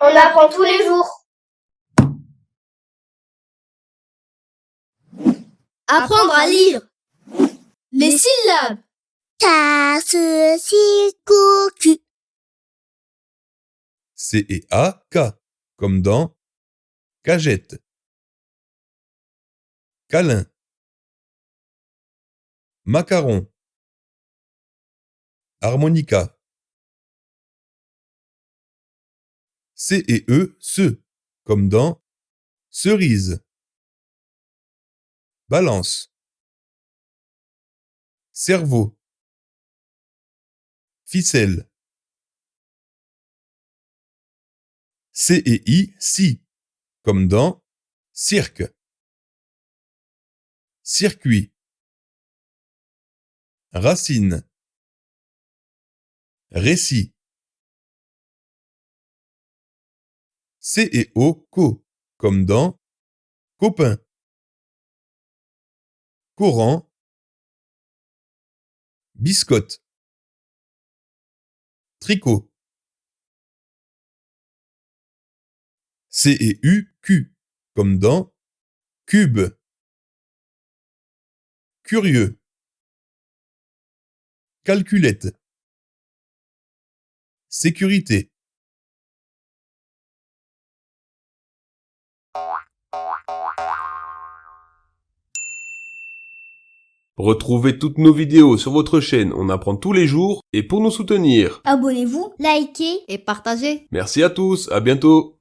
On apprend tous les jours. Apprendre à lire. Les syllabes. Ka, se, si, ku, ku. C et A, K, comme dans cagette, câlin, macaron, harmonica. C et E, se, comme dans cerise, balance, cerveau, ficelle. C et I, si, comme dans cirque, circuit, racine, récit. C et O, co, comme dans copain, courant, biscotte, tricot. C et U, Q, comme dans cube, curieux, calculette, sécurité. Retrouvez toutes nos vidéos sur votre chaîne On apprend tous les jours et pour nous soutenir. Abonnez-vous Likez. et partagez. Merci à tous, à bientôt.